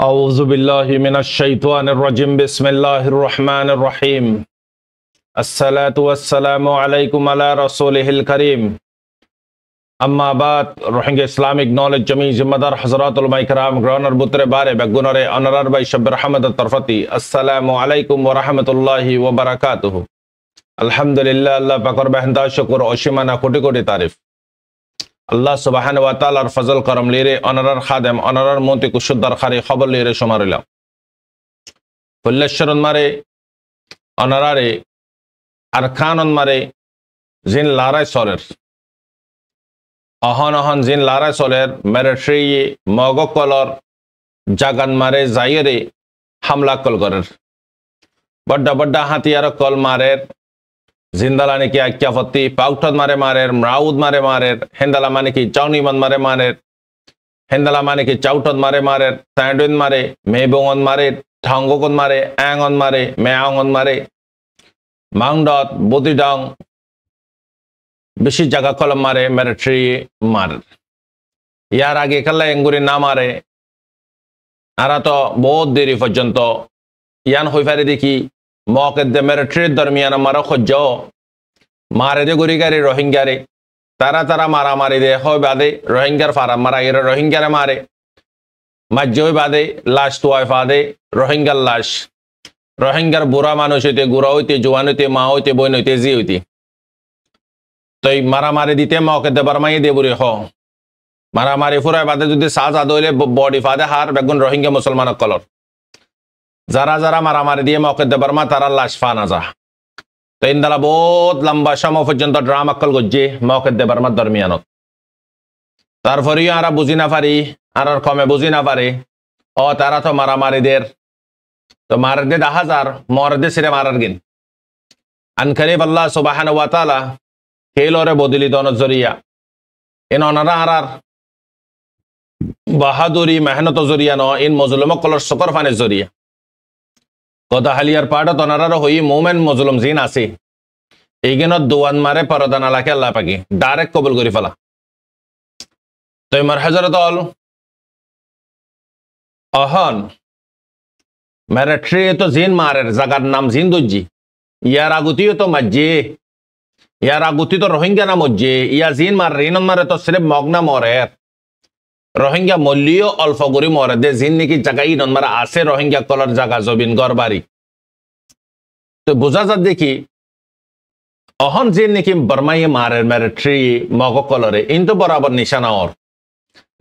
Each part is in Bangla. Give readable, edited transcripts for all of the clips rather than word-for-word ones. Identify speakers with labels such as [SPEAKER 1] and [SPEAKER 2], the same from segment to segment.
[SPEAKER 1] আউযু বিল্লাহি মিনাশ শাইতানির রাজিম বিসমিল্লাহির রহমানির রহিম আসসালাতু ওয়াসসালামু আলাইকুম আলা রাসূলিহিল কারীম আম্মা বাদ রোহিঙ্গা ইসলামিক নলেজ জমি জিম্মাদার হযরতুল মাইকরাম গ্রহণের বুতরে বারে বেগুনরে অনারার বাই শব্দ রহমত তরফতি আসসালামু আলাইকুম ওয়া রাহমাতুল্লাহি ওয়া বারাকাতুহু আলহামদুলিল্লাহ আল্লাহ পাকের বেহদা শুকর অসীমানা কোটি কোটি তারিফ আল্লাহ সুবহানাহু ওয়া তাআলার ফজল করম লিরে অনারার খাদেম অনারার মন্ত্রী কুশুদ্দার খারি খবর লিরে সমারিলাম ফুল্লেশ্বরন মারে অনারারে আর খানন মারে জিন লারাই সরের অহন অহন জিন লারাই সরের মেরেট্রি মগ কলর জাগান মারে যাইরে হামলা কল করের বড্ডা বড্ডা হাতিয়ার কল মারের জিন্দালা নাকি আক্যাফতি পাউঠত মারে মারের মরাউদ মারে মারের হেন্দালা মানে কি চাউনিমন মারে মারের হেন্দালা মানে কি চাউঠত মারে মারের স্যান্ডউইন মারে মেবঙ্গন মারে ঠাঙ্গকন মারে অ্যাঙ্গন মারে মেয়াঙ্গন মারে মাংডত বদিডং বেশি জায়গা কলম মারে মেরেট্রি মারে ইয়ার আগে কাল্লা এঙ্গুরি না মারে আরা তো বহুত দেরি পর্যন্ত ইয়ান হই পারে দেখি মকেদে মেরেট্রির দরমিয়ান মারা খোঁজ মারে দে গুরি গাড়ি রোহিঙ্গারে তারা মারামারি দে হয় বাদে রোহিঙ্গার ফারাম মারা গেলে রোহিঙ্গারে মারে মাজ্জই বাদে লাশ তোয়াই ফাদে রোহিঙ্গার লাশ রোহিঙ্গার বুড়া মানুষ হইতে গুড়া হইতে জোয়ান হইতে মা হইতে বইন হইতে জি হইতে তো মারামারি দিতে মকেদে বারমাই দে বুড়ি হ মারামারি ফুরাই বাদে যদি সাজ আদ হইলে বডি ফাদে হার বেগুন রোহিঙ্গা মুসলমান কলর যারা যারা মারামারি দিয়ে মকেদে বারমা তারা লাশ ফা না যা তো ইন্দালা বহুত লম্বা সময় পর্যন্ত ড্রামা কল গজ্জে মকেদে বারমার দরমিয়ানত তারপরেও আরা বুঝি না পারি আর কমে বুঝি না পারে ও তারা তো মারামারি দের তো মার দে 10,000 মর দে সিরে মারার গিন আনকারিব আল্লাহ সুবহানাহু ওয়া তাআলা হেলরে বদলি দন জরিয়া ইন অনারা আরার বাহাদুরি মেহনত জরিয়া ন ইন মজলুম কলর সকর ফানে জরিয়া কথা হালিয়ার পাড়ত অনারার হই মোমেন মজলুম জিন আছে এইগিনত দোয়ান মারে পরদান আলাকে আল্লাহ পাকি ডাইরেক্ট কবুল করি ফেলা তো মার হযরত অল অহন মেরেট্রি তো জিন মারের জাগার নাম জিন দজ্জি ইয়ার আগুতিও তো মাজ্জে ইয়ার আগুতি তো রোহিঙ্গা না মজ্জে ইয়া জিন মার রিনন মারে তো সিরেফ মগনা মরের রোহিঙ্গা মল্লিও অল্প গরি মরে দে জিন নাকি জায়গা ইনন মারা আছে রোহিঙ্গা কলর জায়গা জবিন গড়বাড়ি তো বোঝা যা দেখি অহন জিন নাকি বর্মাইয়ে মারের মেরেট্রি মগ কলরে ইন তো বরাবর নিশানা ওর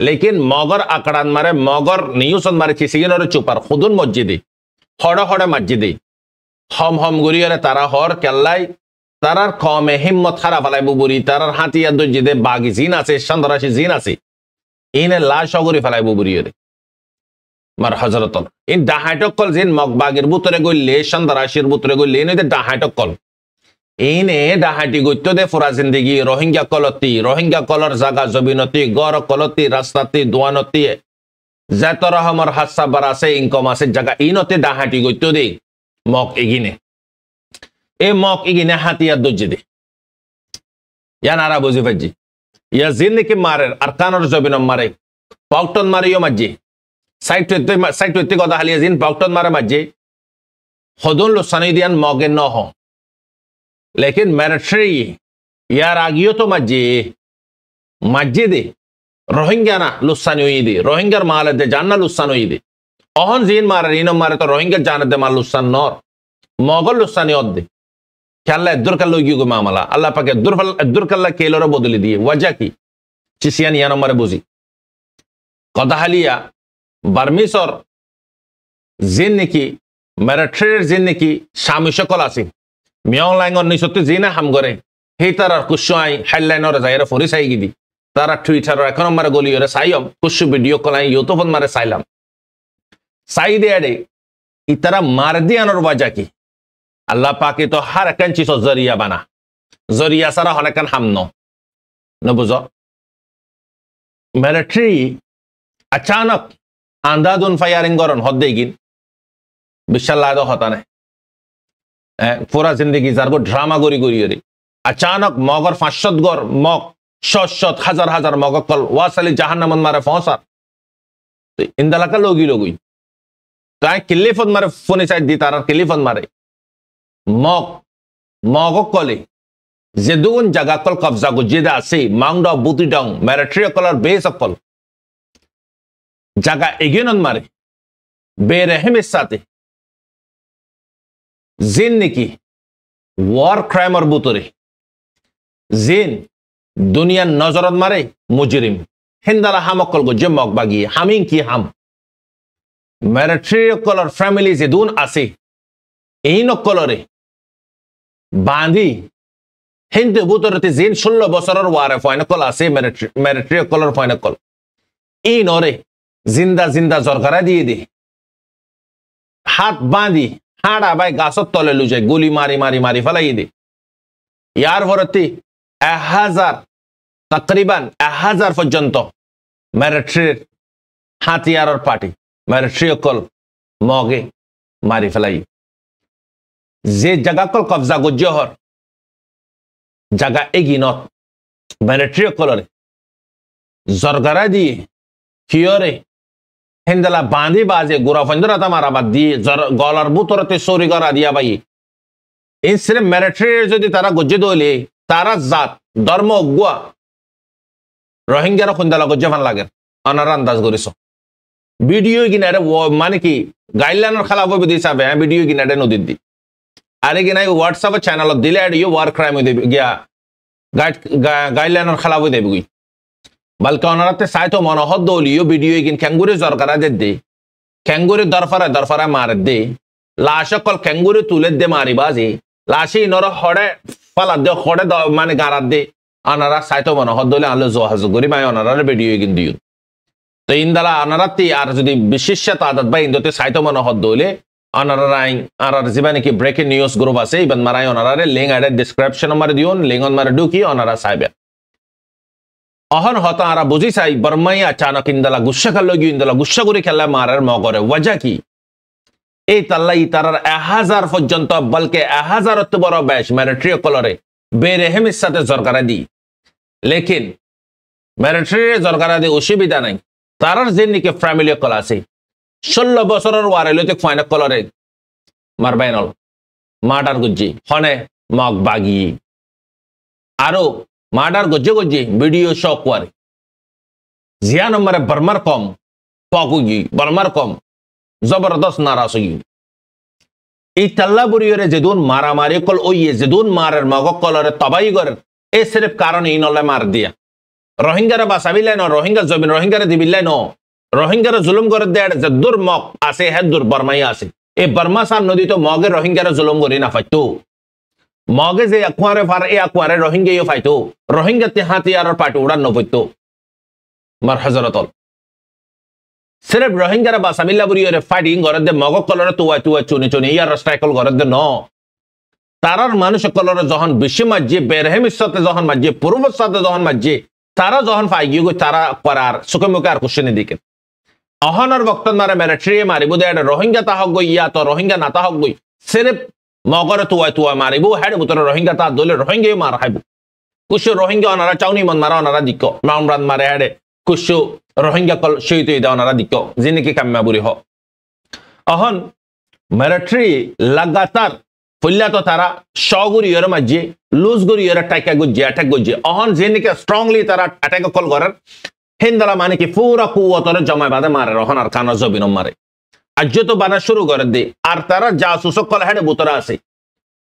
[SPEAKER 1] লেকিন মগর আকড়ান মারে মগর নিউসন মারে চিসিগিনরে চুপার খুদুন মসজিদে হড়ে হড়ে মসজিদে হম হম গরিয়রে তারা হর কেল্লাই তারার কমে হিম্মত খারাপ আলাই বুবুরি তারার হাতিয়া দজ্জিদে বাগি জিন আছে সন্দরাশি জিন আছে ইনে লাশ অগরি ফেলাই বুবুরিয়রে মার হযরত ইন ডাহাইটক কল জিন মগ বাগের বুতরে গইলে সন্দরাশির বুতরে গইলে ইনে ডাহাইটক কল ইনে ডাহাইটি গইতো দে ফুরা জিন্দেগি রোহিঙ্গা কলতি রোহিঙ্গা কলর জাগা জবিনতি গড় কলতি রাস্তাতি দোয়ানতি যত রহমর হাসা বারাসে ইনকম আছে জাগা ইনতে ডাহাইটি গইতো দে মগ এগিনে এ মগ এগিনে হাতিয়ার দজ্জি দে ইয়ান আরা বুঝি ফাজি ইয়া জিন নাকি মারের আর কানর জবিনম মারে পাউটন মারিও মাজি সাইট হইতে কথা হালিয়া জিন পাউটন মারে মাজি হদুন লুসানি দিয়ান মগে ন হ লেকিন মেরেট্রি ইয়ার আগিও তো মাজি দে রোহিঙ্গা না লুসানি হই দে রোহিঙ্গার মাল দে জান্না লুসান হই দে অহন জিন মারে ইনম মারে তো রোহিঙ্গা জানে দে মাল লুসান নর মগল লুসানি অদ দে খেলা এদ্দুর কাল্লা গিয়ে মামলা আল্লাহ পাকে এদ্দুর কাল্লা কেলরে বদলে দিয়ে ওয়াজা কি চিসিয়ান ইয়ান মারে বুঝি কথা হালিয়া বার্মিসর জিন নাকি মেরেট্রির জিন নাকি স্বামী সকল আছে মিয়ং লাইঙ্গর নিঃসত্তি জিনে হাম করে সেই তার কুসুয়াই হেডলাইনরে যাইরে ফরি চাই গিদি তারা টুইটার এক নম্বরে গলিয়রে চাইম কুসু ভিডিও কলাই ইউটিউবত মারে চাইলাম চাই দে আরে ইতারা মার দিয়ানোর ওয়াজা কি আল্লাহ পাকে তো হার একান চিজ জরিয়া বানা জরিয়া সারা হনেকান হামন নবুঝ মেরেট্রি अचानक आंधाधुन फायरिंग गरन हद गीन विशाल हताने पूरा जिंदगी जारगो ड्रामा गरी गरी अचानक मगर 500 गर मग 100 हजार हजार मग कल वासली जहान्नाम मारे फौसा तो इंदलाका लोगी তাই কিলিফত মারে ফোনে চাই দি তার কিলিফত মারে মগ কলে যে দুগুণ জায়গা কল কবজা গুজিদা আছে মাউন্ড অফ বুতি ডং মিলিটারি কলর বেস অকল জায়গা এগিয়ে মারে বেরহমের সাথে জিন নাকি ওয়ার ক্রাইমর বুতরে জিন দুনিয়ার নজরত মারে মুজরিম হিন্দালা হামকল গুজে মগ বাগিয়ে হামিং কি হাম মিলিটারি কলর ফ্যামিলি যে দুন আছে এই নকলরে বাঁধি হিন্দু বুতরতে জিন 16 বছরের ওয়ারে ফাইনাকল আছে মিলিটারি কলর ফাইনাকল এই নরে জিন্দা জিন্দা জরকারা দিয়ে দে হাত বাঁধি হাড়া বাই গাছত তলে লু যায় গুলি মারি মারি মারি ফেলাই দে ইয়ার ভরতে 1000 তকরিবান 1000 পর্যন্ত মিলিটারির হাতিয়ারর পার্টি মিলিটারি কল মগে মারি ফেলাই যে জায়গা কল কবজা গুজ্জ হর জায়গা এগিনত মিলিটারি কলরে জরগারা দিয়ে কিয়রে হিন্দালা বাঁধি বাজে গোড়া ফন্দরা মারাবাদ দিয়ে গলার বুতরতে সরি করা দিয়া বাই এই সির্ফ মিলিটারি যদি তারা গুজ্জে দলে তারা জাত ধর্ম অগুয়া রোহিঙ্গার খুন্দালা গুজ্জে ফান লাগে অনারা আন্দাজ করিস ভিডিও কিনারে মানে কি গাইডলাইনের খেলা বই দিছে ভিডিও কিনারে নদীর দি আরে কিনা হোয়াটসঅ্যাপ চ্যানেল দিলে ইয়ে ওয়ার ক্রাইম হয়ে দেবে গিয়া গাইডলাইনের খেলা বই দেবে গুই বলকে অনারাতে সাইতো মনোহর দলিও ভিডিও কিন ক্যাঙ্গুরি জরকারা দে ক্যাঙ্গুরি দরফারা মারে দে লাশ কল ক্যাঙ্গুরি তুলে দে মারি বাজে লাশে ইনর হড়ে ফালা দে হড়ে মানে গারাত দে অনারা সাইতো মনোহর দলে আলো জহাজ করি মাই অনারার ভিডিও কিন দিও তো ইন্দালা অনারাতে আর যদি বিশেষত আদত বা ইন্দতে সাইতো মনোহর দলে অনারাই আর জীবনে কি ব্রেকিং নিউজ গ্রুপ আছে ইবান মারাই অনারারে লিঙ্ক আইডে ডেসক্রিপশন মারে দিও লিঙ্ক অন মারে ঢুকি অনারা সাইবে অহন হতা আরা বুঝি চাই বর্মাই আচানক ইন্দালা গুসা খালো গিয়ে ইন্দালা গুসা করে খেলা মারার মগরে ওয়াজা কি এই তাল্লা ই তারার 1000 পর্যন্ত বলকে 1000 বড় বেশ মিলিটারি কলরে বেরেহেমের সাথে জরকারা দি লেকিন মিলিটারি জরকারা দি অসুবিধা নাই তারার যে নিকে ফ্যামিলি কল আছে 16 বছরের ওয়ারেলতে ফাইনা কলরে মারবাইনল মার্ডার গুজি হনে মগ বাগি আরো মার্ডার গজ্জে গজ্জে ভিডিও শক করে জিয়া নম্বরে বর্মার কম পকুগি বর্মার কম জবরদস্ত নারাজ হই এই তাল্লা বুড়িয়রে যেদুন মারামারি কল ওই যেদুন মারের মগ কলরে তবাই করে এ সির্ফ কারণ ই নলে মার দিয়া রোহিঙ্গারা বাসাবিলাই ন রোহিঙ্গা জমিন রোহিঙ্গারা দিবিলাই ন রোহিঙ্গারা জুলুম করে দেয় যে দূর মগ আছে হে দূর বর্মাই আছে এই বর্মা সার নদী তো মগে রোহিঙ্গারা জুলুম করি না ফাইতো মগে যে আকুয়ারে ফার এ আকুয়ারে রোহিঙ্গা ইয়ে ফাইতো রোহিঙ্গাতে হাতিয়ার পাটি উড়ান নপইতো মার হজরতল সির্ফ রোহিঙ্গারা বাসাবিল্লা বুড়িয়রে ফাইটিং করে দে মগ কলরে তুয়া চুনি চুনি ইয়ার স্ট্রাইকল করে দে ন তারার মানুষ কলরে যখন বেশি মাঝে বেরহেমের সাথে যখন মাঝে পূর্বর সাথে যখন মাঝে তারা যখন ফাই গিয়ে তারা করার সুখে মুখে আর কোশ্চেনে দিকে অহনার বক্তন মারে মিলিটারি মারিব দে রোহিঙ্গা তা হক গই ইয়া তো রোহিঙ্গা না তা হক গই সির্ফ মগরে তুয়া মারিব হেড বুতরে রোহিঙ্গা তা দলে রোহিঙ্গা মার খাইব কুশু রোহিঙ্গা অনারা চাউনি মন মারা অনারা দিক মাউন্ডরান মারে হেডে কুশু রোহিঙ্গা কল শহীদ হয়ে দেওয়া অনারা দিক যিনি কাম্যা বুড়ি হ অহন মিলিটারি লাগাতার ফুল্লা তো তারা শগুরিয়র মাঝে লুজ গুরিয়র টাইকা গুজে অ্যাটাক গুজে অহন যিনি স্ট্রংলি তারা অ্যাটাক কল করার হিন্দালা মানে কি পুরা কুয়তরে জমায় বাদে মারে রহন আর কানা জবিনম মারে আজ তো বানা শুরু করে দে আর তারা জাসুসক কল হেডে বুতরা আছে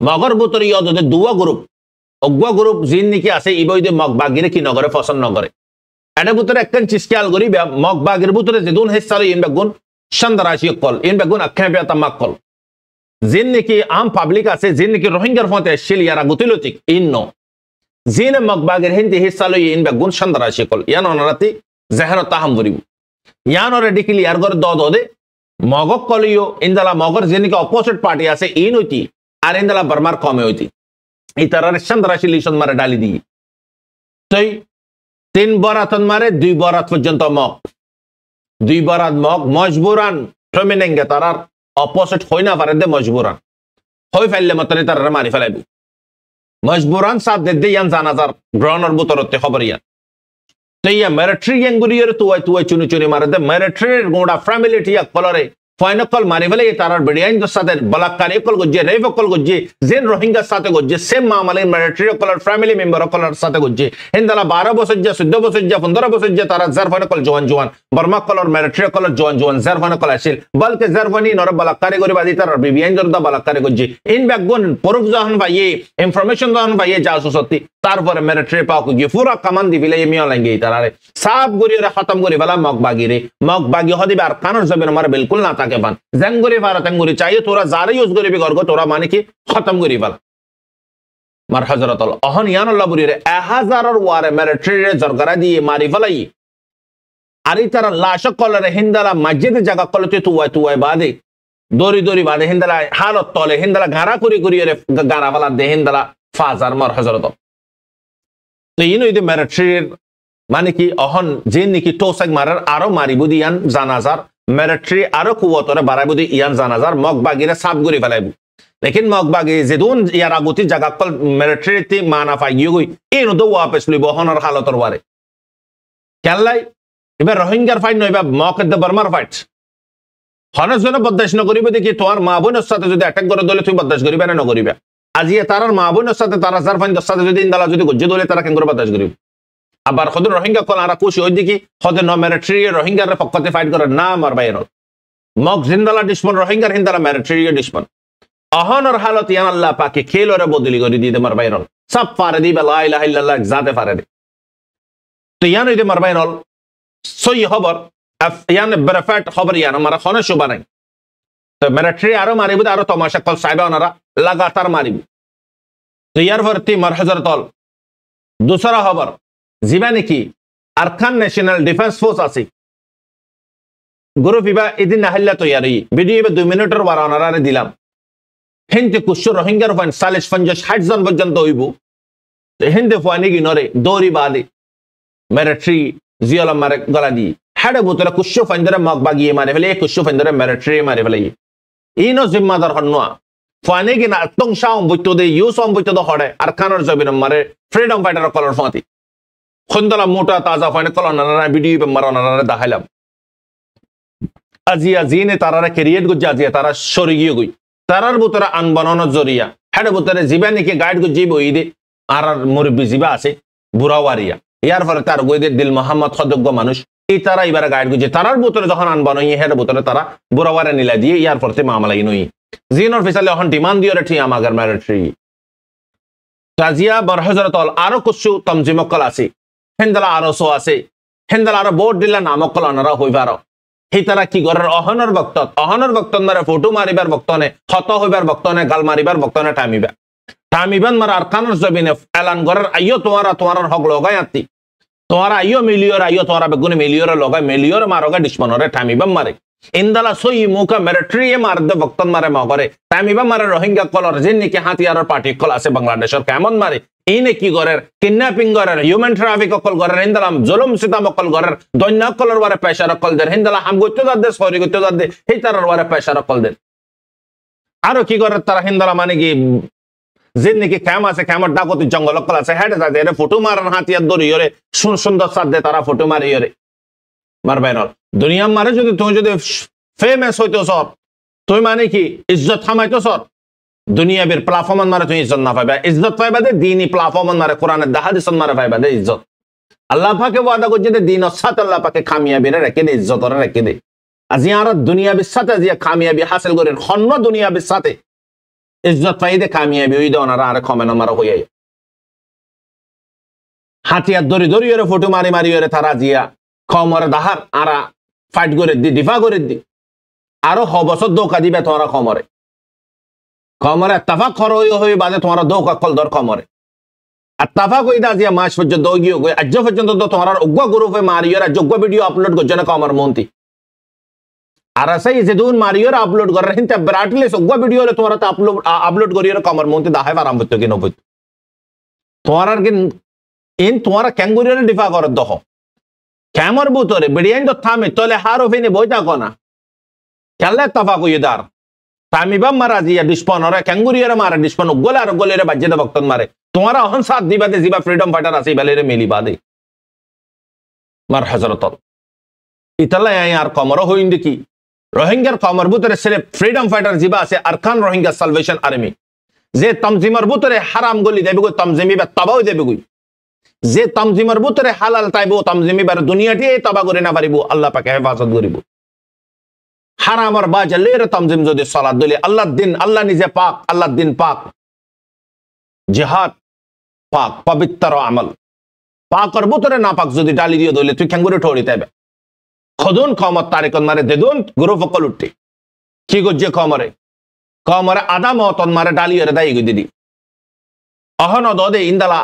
[SPEAKER 1] মগর বুতর ইয়দে দুয়া গ্রুপ অগুয়া গ্রুপ জিন নিকি আছে ইবইদে মগবাগিরে কি নগরে পছন্দ নগরে এডে বুতরে একখান চিসকিয়াল গরি মগবাগির বুতরে যেদুন হিসালো ইন বেগুন সন্দারাশি কল ইন বেগুন আখ্যা বিয়া তামাক কল জিন নিকি আম পাবলিক আছে জিন নিকি রোহিঙ্গার ফতে শিলিয়ারা গুতিলতিক ইন্ন জিন মগবাগির হিন্দি হিসালো ইন বেগুন সন্দারাশি কল ইয়ান অনারাতি জেহান তাহাম বরিব ইয়ান ওরে ডিকিলি আর গরে দে মগক কলিও ইন্দালা মগর যিনিকে অপোজিট পার্টি আছে ইন হইতি আর ইন্দালা বর্মার কমে হইতি এই তারার সন্দারাশি লিশন মারে ডালি দিয়ে তই 3 বরাতন মারে 2 বরাত পর্যন্ত মগ 2 বরাত মগ মজবুরান ফেমিনেঙ্গে তারার অপোজিট হই না পারে দে মজবুরান হই ফেললে মতনে তারার মারি ফেলাইবি মজবুরান সাথ দে ইয়ান জানাজার গ্রহণের বুতরতে খবর ইয়ান তো ইয়া মিলিটারি গ্যাঙ্গুরিয়র তুয়া চুনি চুনি মারে দে মিলিটারির গোড়া ফ্যামিলি টিয়া কলরে ফাইনাল মারি ফেলে তারার বেডিয়াইনদের সাথে বলাৎকার একল গজ্জে রেপ অকল গজ্জে জেন রোহিঙ্গার সাথে গজ্জে সেম মামলে মিলিটারি অকলার ফ্যামিলি মেম্বার অকলার সাথে গজ্জে হিন্দালা 12 বছর যা 14 বছর যা 15 বছর যা তারা জারফানে কল জওয়ান জওয়ান বর্মা কলর মিলিটারি অকলার জওয়ান জওয়ান জারফানে কল আসিল বলকে জারফানি নর বলাৎকারে করে বাদি তার বিবিয়াইনদের দা বলাৎকারে গজ্জে ইন ব্যাকগুন পরুফ যখন ভাইয়ে ইনফরমেশন যখন ভাইয়ে জাসুসতি তারপরে মিলিটারি পাক গিয়ে পুরা কামান দি বিলে মিয়া লাগে তারারে সাব গরিরে খতম করে বলা মগবাগি হদিবে আর কানর জবেন আমার বিলকুল না থাকে বান জঙ্গরি ভারত জঙ্গরি চাইয়ে তোরা যারে ইউজ করিবি গর্গ তোরা মানে কি খতম করি বলা মার হযরতুল অহন ইয়ানুল্লাহ বুরিরে 1000 ওয়ারে মিলিটারি জরগরা দিয়ে মারি ফলাই আরি তারা লাশ কলরে হিন্দালা মসজিদে জায়গা কলতে তুয়াই বাদে দরি বাদে হিন্দালা হালত তলে হিন্দালা গারা করি রে গারা ফলা দে হিন্দালা ফাজার মার হযরতুল তো ইনো ইদে মিলিটারির মানে কি অহন যে নাকি টোসাক মারার আরো মারিবু দিয়ান জানাজার মিলিটারি আরো কুয়তরে বাড়াইবু দি ইয়ান জানাজার মগবাগিরে সাফ করে ফেলাইবু লেকিন মগবাগি যেদুন ইয়ার আগতি জায়গা কল মিলিটারি তে মানা ফাইয়ে গই ইনো দো ওয়াপস লইব হনর হালতর ওয়ারে কেলাই এবার রোহিঙ্গার ফাইট নয় বা মকদ্দ বর্মার ফাইট হনর জন্য বদদাশ ন করিবে দেখি তোমার মা বোনের সাথে যদি অ্যাটাক করে দলে তুমি বদদাশ করিবে না ন করিবে আজিয়ে তারার মা বোনের সাথে তারা জার ফাইন সাথে যদি ইন্দালা যদি গজ্জে দলে তারা কেন করে বদদাশ করিবে আবার খদ রোহিঙ্গা কল আরা খুশি ওই দিকে খদ ন মিলিটারি রোহিঙ্গার পক্ষতে ফাইট করে না মার বাইর মগ জিন্দালা ডিসপন রোহিঙ্গার হিন্দালা মিলিটারি ডিসপন অহনর হালত ইয়ান আল্লাহ পাকে খেলরে বদলি করে দিতে মার বাইর সব ফারে দিবে লা ইলাহা ইল্লাল্লাহ জাতে ফারে দে তো ইয়ান ইদে মার বাইর সই খবর ইয়ান বরফাট খবর ইয়ান মারা খনে শুবা নাই তো মিলিটারি আরো মারিব আরো তমাশা কল সাইবা ওনারা লাগাতার মারিব তো ইয়ার ভর্তি মার হযরতুল दूसरा খবর জীবানি কি আরকান ন্যাশনাল ডিফেন্স ফোর্স আছে গ্রুপ ইবা এদিন নাহল্লা তৈরি ভিডিও 2 মিনিটের ওয়ারানারে দিলাম হিন্দে কুশো রোহিঙ্গার ফান 40 50 60 জন পর্যন্ত হইব হিন্দে ফানি কি নরে দৌরি বাদে মিলিটারি জিয়াল মারে গলা দি হাড়ে বুতরা কুশো ফাইন্দরে মগবাগিয়ে মারে ফেলে কুশো ফাইন্দরে মিলিটারি মারে ফেলে ইনো জিম্মাদার হন্নোয়া ফানি কি না তং শাও বুতো দে ইউসম বুতো দ হড়ে আরকানের জবিন মারে ফ্রিডম ফাইটার কলর ফাতি খন্দলা মোটা তাজা ফাইনে কলনারা ভিডিও বে মারানারা দেখাইলাম আজিয়া জিনে তারারা ক্রিয়েট গুজ আজিয়া তারা সরিগিয়ে গই তারার বুতরা আন বানানোর জরিয়া হেডে বুতরে জীবানিকে গাইড গুজি বইদে আর মুরব্বি জিবা আছে বুড়াওয়ারিয়া ইয়ার ফলে তার গইদের দিল মোহাম্মদ খদজ্ঞ মানুষ এই তারা এবারে গাইড গুজি তারার বুতরে যখন আন বানাই হেডে বুতরে তারা বুড়াওয়ারে নিলা দিয়ে ইয়ার ফলে মামলাই নই জিনর ফিসালে এখন ডিমান্ড দিও রেঠি আমাগার মিলিটারি তাজিয়া বার হযরতুল আরো কিছু তমজিমকল আছে হেন্দালা আরো সো আছে হেন্দালা আরো বোর্ড দিলা নামকল অনারা হইবার হি তারা কি করার অহনর বক্তন মারে ফটো মারিবার বক্তনে ক্ষত হইবার বক্তনে গাল মারিবার বক্তনে টামিবান মার আরকানের জবিনে এলান করার আইও তোমার হক লগাই আত্তি তোমার আইও মিলিয়র আইও তোমার বেগুনে মিলিয়র লগাই মিলিয়র মারোগা ডিসপনরে টামিবান মারে ইন্দালা সই মুখা মিলিটারি মার দে বক্তন মারে মগরে টামিবান মারে রোহিঙ্গা কলর যে নাকি হাতিয়ারের পার্টি কল আছে বাংলাদেশের কেমন মারে ইনে কি করের কিডন্যাপিং করের হিউম্যান ট্রাফিক অকল করের হিন্দালাম জুলুম সিতাম অকল করের দৈন্য কলর বারে পেশার অকল দের হিন্দালা হাম গত্য দাদে সরি গত্য দাদে এই তারার বারে পেশার অকল দের আরো কি করে তারা হিন্দালা মানে কি যে নাকি ক্যাম আছে ক্যামর ডাকতি জঙ্গল অকল আছে হেডে যাতে এর ফটো মারান হাতিয়ার দড়ি ওরে সুন্দর সাদে তারা ফটো মারি ওরে মারবে না দুনিয়া মারে যদি তুমি যদি ফেমাস হইতো সব তুই মানে কি ইজ্জত থামাইতো সব দুনিয়া বের প্ল্যাটফর্ম মারে তুমি ইজ্জত না পাইবা ইজ্জত পাইবা দে দিনই প্ল্যাটফর্ম মারে কোরআনের হাদিস মারে পাইবা দে ইজ্জত আল্লাহ পাকে ওয়াদা করছে যে দিন সাথে আল্লাহ পাকে কামিয়াবি রেখে দে ইজ্জত রেখে দে আজি আর দুনিয়াবির সাথে আজি কামিয়াবি হাসিল করেন খন্ন দুনিয়াবির সাথে ইজ্জত পাই দে কামিয়াবি হই দে ওনারা আর কমে না মারা হইয়াই হাতিয়ার দড়ি ওরে ফটো মারি ওরে তারা জিয়া কমরে দাহার আরা ফাইট করে দি ডিফা করে দি আরো বছর দোকা দিবে তোমরা কমরে তাফাক হয়ে বাদে তোমার দোকা কল দর কমরে আর তাফাক হয়ে দা জিয়া মাস পর্যন্ত গিয়ে গই আজ পর্যন্ত তো তোমার উগ্র গ্রুপে মারিয়র যোগ্য ভিডিও আপলোড করছে না কমর মন্ত্রী আর সেই যেদুন মারিয়র আপলোড করার হিনতে ব্রাটলে উগ্র ভিডিও তোমার আপলোড করিয়র কমর মন্ত্রী দাহাই আরাম করতে কি নবই তোমার আর কি ইন তোমার ক্যাঙ্গুরিয়র ডিফা করার দহ ক্যামর বুতরে বিড়িয়ান তো থামে তলে হার ওফিনে বইটা কোনা খেললে তাফাক হয়ে দার তামিবাম মারা জিয়া ডিসপনরে ক্যাঙ্গুরিয়র মারা ডিসপন গোলে আর গোলের বাজ্যে দে বক্তন মারে তোমারা অহন সাথ দিবা দে জিবা ফ্রিডম ফাইটার আছে বেলেরে মিলিবা দে মার হযরত ইতালা আর কমর হইন দেখি রোহিঙ্গার কমর ভিতরে সিলেপ ফ্রিডম ফাইটার জিবা আছে আরকান রোহিঙ্গা সালভেশন আর্মি যে তমজিমর ভিতরে হারাম গলি দেবে গো তমজিমি বা তবাও দেবে গই যে তমজিমর ভিতরে হালাল তাইব তমজিমি বার দুনিয়াটি তবা করে না পারিব আল্লাহ পাকে হেফাজত করিব হারামর বাজালের তমজিম যদি সালাত দিলে আল্লাহর দিন আল্লাহ নিজে পাক আল্লাহর দিন পাক জিহাদ পাক পবিত্র আমল পাকর ভিতরে না পাক যদি ডালি দিয়ে দইলে তুই খেঙ্গুরে ঠোড়ি তাইবে খদুন কমর তারিকন মারে দেদুন গুরু ফকল উঠতে কি গজ্জে কমরে আদা মতন মারে ডালিয়ে দায়ী গই দিদি অহন দদে ইন্দালা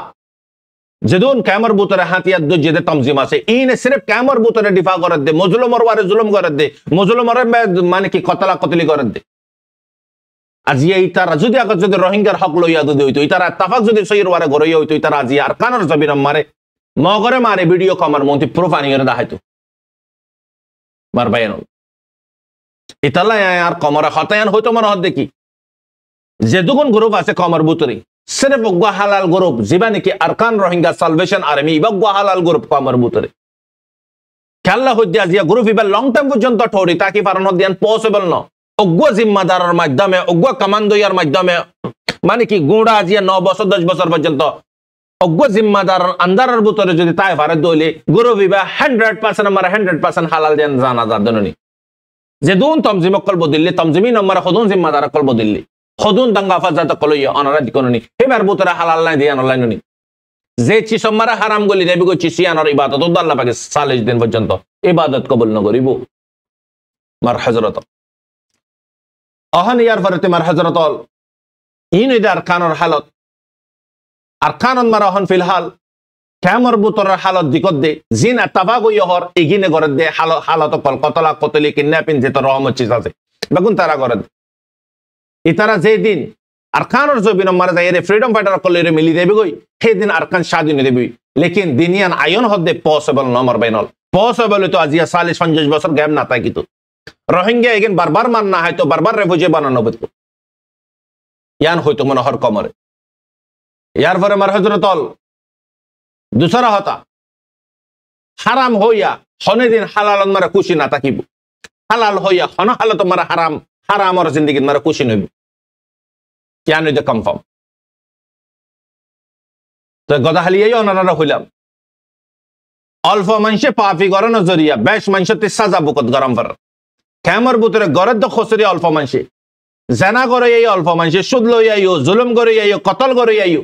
[SPEAKER 1] যেদুন ক্যামর বুতরে হাতিয়ার দো যেদে তমজিম আছে ইনে সির্ফ ক্যামর বুতরে ডিফা করে দে মজলুমর ওয়ারে জুলুম করে দে মজলুমর মানে কি কতলা কতলি করে দে আজি ইতারা যদি আগত যদি রোহিঙ্গার হক লইয়া দে হইতো ইতারা তাফাক যদি সইর ওয়ারে গরইয়া হইতো ইতারা আজি আর কানর জবিরম মারে মগরে মারে ভিডিও কমার মন্তি প্রুফ আনিয়ে দেখাইতো মার বাইন ইতালা আর কমরে হতায়ান হইতো মনে হদ দেখি যে দুগুণ গ্রুপ আছে কমর বুতরে সির্ফ ওগা হালাল গ্রুপ জিবা নাকি আরকান রোহিঙ্গা সালভেশন আর্মি ওগা হালাল গ্রুপ কমর বুতরে খেলা হইতে আজিয়া গ্রুপ ইবা লং টাইম পর্যন্ত ঠোরি তাকি পারন দিয়ান পসিবল ন ওগা জিম্মাদারের মাধ্যমে ওগা কমান্ডোয়ার মাধ্যমে মানে কি গুড়া আজিয়া 9 বছর 10 বছর পর্যন্ত ওগা জিম্মাদার আন্দারের বুতরে যদি তাই ভারত দইলে গ্রুপ ইবা 100% আমার 100% হালাল দেন জানা জাদননি যে দুন তমজিম কলব দিল্লি তমজিমি নম্বর খদুন জিম্মাদার কলব দিল্লি খদুন দাঙ্গা ফাজাত কলইয়া অনারা দিকননি হেবার বুতরে হালাল নাই দিয়ান অনলাইননি যে চিসমারা হারাম গলি দেবি গো চিসিয়ানর ইবাদত আল্লাহ পাকে 40 দিন পর্যন্ত ইবাদত কবুল ন করিব মার হযরত অহন ইয়ার ফরতে মার হযরত ইন ইদার কানর হালত আর কানন মার অহন ফিলহাল ক্যামর বুতরের হালত দিকত দে জিন তাবাগ ইহর এগিনে করে দে হালত কল কতলা কতলি কিডন্যাপিং যে তো রহমত চিজ আছে বেগুন তারা করে ইতারা যে দিন আরকানর জবিন মারা যায় ফ্রিডম ফাইটার কলেরে মিলি দেবে গই সেই দিন আরকান স্বাধীন দেবে লেকিন দিনিয়ান আয়ন হদে পসিবল নমর বাইনল পসিবল তো আজিয়া 40-50 বছর গ্যাপ না তাই কিন্তু রোহিঙ্গা এগেন বারবার মান না হয়তো বারবার রেফিউজি বানানো হতো ইয়ান হয়তো মনোহর কমরে ইয়ার পরে মার হযরতল দুসরা হতা হারাম হইয়া হনে দিন হালাল মারা খুশি না থাকিব হালাল হইয়া হন হালত মারা হারাম হারামর জিন্দেগি মারা খুশি নইব কেন এটা কনফার্ম তো গদাহালিয়াই অনারা হইলাম অল্প মানুষে পাপি গরন জরিয়া বেশ মানুষতে সাজা বুকত গরম ফর ক্যামর বুতরে গরদ দ খসরি অল্প মানুষে জানা করে এই অল্প মানুষে সুদ লই আইও জুলুম করে আইও কতল করে আইও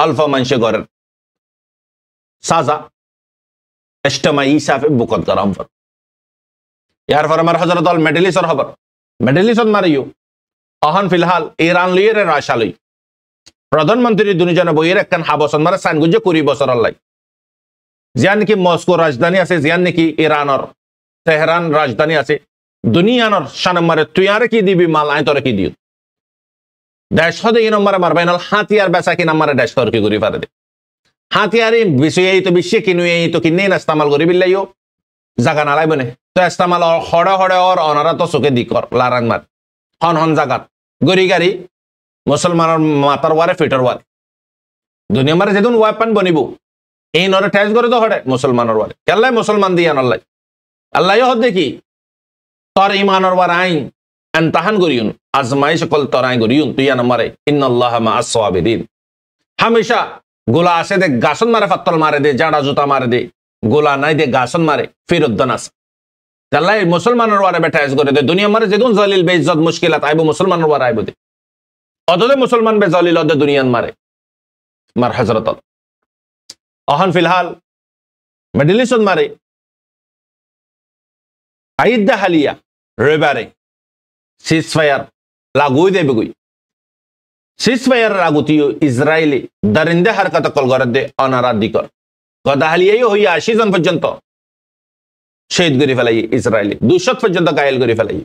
[SPEAKER 1] অল্প মানুষে গরের সাজা ইজতিমাই হিসাবে বুকত গরম ফর ইয়ার পর আমার হযরত আল মেডেলিসর খবর মেডেলিসন মারিও অহন ফিলহাল ইরান লিয়ের রাশালই প্রধানমন্ত্রী দুনিজনে বইয়ের একখান হাবসন মারা সানগুজে 20 বছর আল্লাহ জিয়ান নাকি মস্কো রাজধানী আছে জিয়ান নাকি ইরানর তেহরান রাজধানী আছে দুনিয়ানর শানমারে তুই আর কি দিবি মাল আই তোরে কি দিও দেশ হদে এই নম্বরে মারবাইনাল হাতিয়ার বেচা কি নম্বরে দেশ তোর কি করি পারে দে হাতিয়ারি বিষয় তো বিশ্বে কিনু এই তো কিনে না ইস্তেমাল করি বিল্লাইও জাগা নালাই বনে তো ইস্তেমাল হড়ে হড়ে ওর অনারা তো চোখে দি কর লারাং মার হন হন জাগাত গরি গাড়ি মুসলমানের মাতার ওয়ারে ফিটার ওয়ারে দুনিয়া মারে যেদিন ওয়াপান বনিব এই নরে ঠেস করে তো হড়ে মুসলমানের ওয়ারে আল্লাহ মুসলমান দিয়ে আল্লাহ আল্লাহ হদ দেখি তোর ইমানের ওয়ার আইন এমতাহান করিউন আজমাইশ কল তোর আইন করিউন তুই নামারে ইন্নাল্লাহ মা আস-সাবিরিন হামেশা গোলা আসে দে গাছন মারে ফাত্তল মারে দে জাড়া জুতা মারে দে গোলা নাই দে গাছন মারে ফিরত দানাস আল্লাহ মুসলমানের ওয়ারে বেঠাইজ করে দে দুনিয়া মারে যেদিন জলিল বেইজ্জত মুশকিলাত আইব মুসলমানের ওয়ারে আইব দে অদলে মুসলমান বে জলিল অদে দুনিয়ান মারে মার হযরত অহন ফিলহাল মেডিলিসন মারে আইদা হালিয়া রবিবারে সিজফায়ার লাগু দেবে গই সিজফায়ার লাগুতিও ইসরায়েলি দারিন্দে হারকাত কল করে দে অনারা দিকর গদা হালিয়াই হইয়া 80 জন পর্যন্ত শহীদ করে ফেলাই ইসরায়েলি 200 পর্যন্ত ঘায়েল করে ফেলাই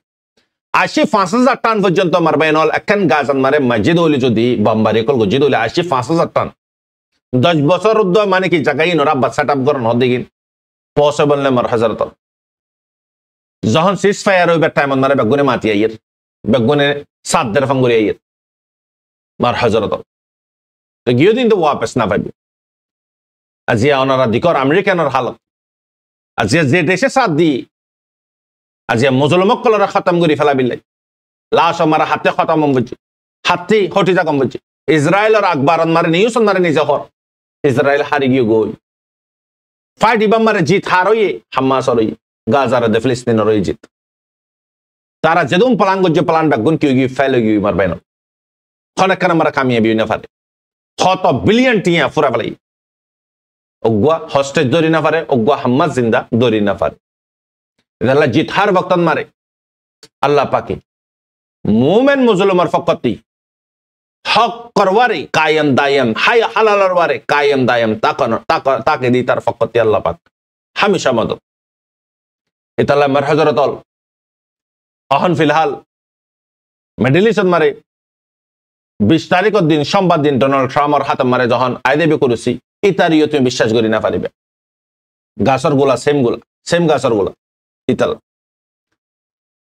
[SPEAKER 1] 80-5000 টন পর্যন্ত মারবাইনল এখন গাজান মারে মসজিদ হইলে যদি বম্বারি কল গজিদ হইলে 80-5000 টন 10 বছর মানে কি জায়গায় নরা বাচ্চা টাপ করন হদিগিন পসিবল নে মার হযরত যখন সিজ ফায়ার হইবে টাইম মারে বেগুনে মাতি আইয়ের বেগুনে সাদদের ফঙ্গুরি আইয়ের মার হযরত তো গিয়ে দিন তো ওয়াপস না পাইবে আজিয়া ওনারা দিকর আমেরিকানের হালত আজিয়া যে দেশে সাথ দি আজি মুসলমকলরা খতম করে ফেলা বিল্লাই লাশ আমার হাতে খতম বুঝছি হাতি হটি যা কম বুঝছি ইসরায়েলের আকবরন মারে নিউসন মারে নিজে হর ইসরায়েল হারি গিয়ে গই ফাইট ইবাম মারে জিত হারই হামাস হরই গাজার দে ফিলিস্তিনের হরই জিত তারা যেদুম প্লান করছে প্লান বেগুন কি গিয়ে ফেলে গিয়ে মারবে না খনে কেন মারা কামিয়াবি না পারে কত বিলিয়ন টিয়া ফুরা ফেলাই অগুয়া হস্টেজ দৌড়ি না পারে অগুয়া হাম্মাস জিন্দা দৌড়ি না পারে আল্লাহ জিত হার বক্তন মারে আল্লাহ পাকে মুমেন মুসলমার ফকতি হক করওয়ারে কায়েম দায়েম হাই হালালার ওয়ারে কায়েম দায়েম তাকে দি তার ফকতি আল্লাহ পাক হামেশা মদত ইতাল্লাহ মার হযরত অহন ফিলহাল মেডিলিসন মারে 20 তারিখের দিন সোমবার দিন ডোনাল্ড ট্রাম্পের হাতে মারে যখন আইদেবি করেছি ইতারিও তুমি বিশ্বাস করি না পারিবে গাছর গুলা সেম গাছর গুলা ইতাল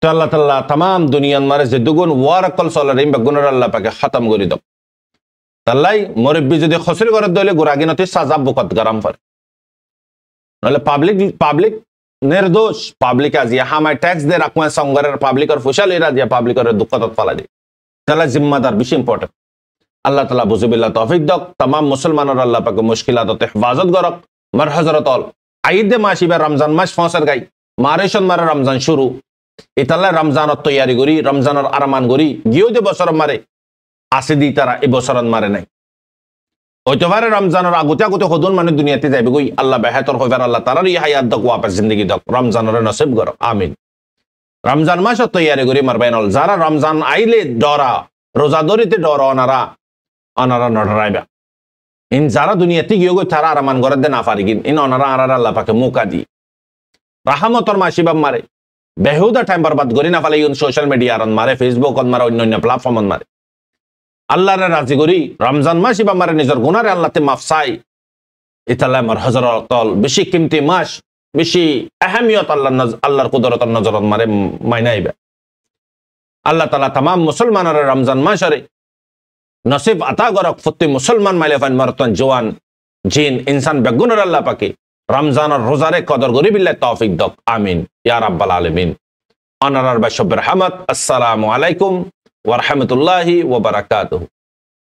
[SPEAKER 1] তো আল্লাহ তাআলা तमाम দুনিয়ার মারে যে দুগুণ ওয়ারাকল সলারিম বেগুনের আল্লাহ পাকে খতম করে দাও তাল্লাই মুরব্বি যদি খসরি করে দলে গুরাগিনতি সাজা বকত গরম করে নলে পাবলিক নির্দোষ পাবলিক আজিয়া হামায় ট্যাক্স দে রাখমা সংগরের পাবলিকের ফুশাল এরা দিয়া পাবলিকের দুঃখত ফালা দে তাহলে জিম্মাদার বেশি ইম্পর্টেন্ট আল্লাহ তাআলা বুঝবিল্লাহ তৌফিক দক तमाम মুসলমানের আল্লাহ পাকে মুশকিলাততে হেফাজত করক মার হযরতল ঈদ মাসিবা রমজান মাস ফসর গাই মারেশন মারে রমজান শুরু ইতাল্লাহ রমজানের তৈয়ারি করি রমজানের আরমান করি গিয়েও যে বছর মারে আসে দি তারা এই বছরন মারে নাই হইতে পারে রমজানের আগতে হদুন মানে দুনিয়াতে যাইবে গই আল্লাহ বেহাতর হইবার আল্লাহ তাআলার এই হায়াত দক ওয়াপস জিন্দেগি দক রমজানের নসিব কর আমিন রমজান মাস তৈয়ারি করি মারবাইনল যারা রমজান আইলে ডরা রোজা ধরিতে ডর অনারা নডরাইবা ইন যারা দুনিয়াতে গিয়ে গই তারা আরমান করে দে না পারি কিন ইন অনারা আল্লাহ পাকে মুকা দি রাহমতর মাসিবাম মারে বেহুদা টাইম বরবাদ করি না ফেলে সোশ্যাল মিডিয়া মারে ফেসবুক মারে অন্য প্ল্যাটফর্ম মারে আল্লাহরে রাজি করি রমজান মাস ইবা মারে নিজের গুনারে আল্লাহতে মাফ চাই ইতাল্লাহ আমার হযরতল বেশি কিমতি মাস বেশি আহমিয়ত আল্লাহর কুদরতের নজরত মারে মাইনাইবে আল্লাহ তাআলা तमाम মুসলমানের রমজান মাসরে নসিব আতা করক প্রতি মুসলমান মাইলে ফান মারতন জওয়ান জিন ইনসান বেগুনের আল্লাহ পাকে রমজানের রোজারে কদর করি বিল্লাহ তৌফিক দক আমিন ইয়া রাব্বাল আলামিন অনারার বাশব রহমত আসসালামু আলাইকুম ওয়া রাহমাতুল্লাহি ওয়া বারাকাতুহু।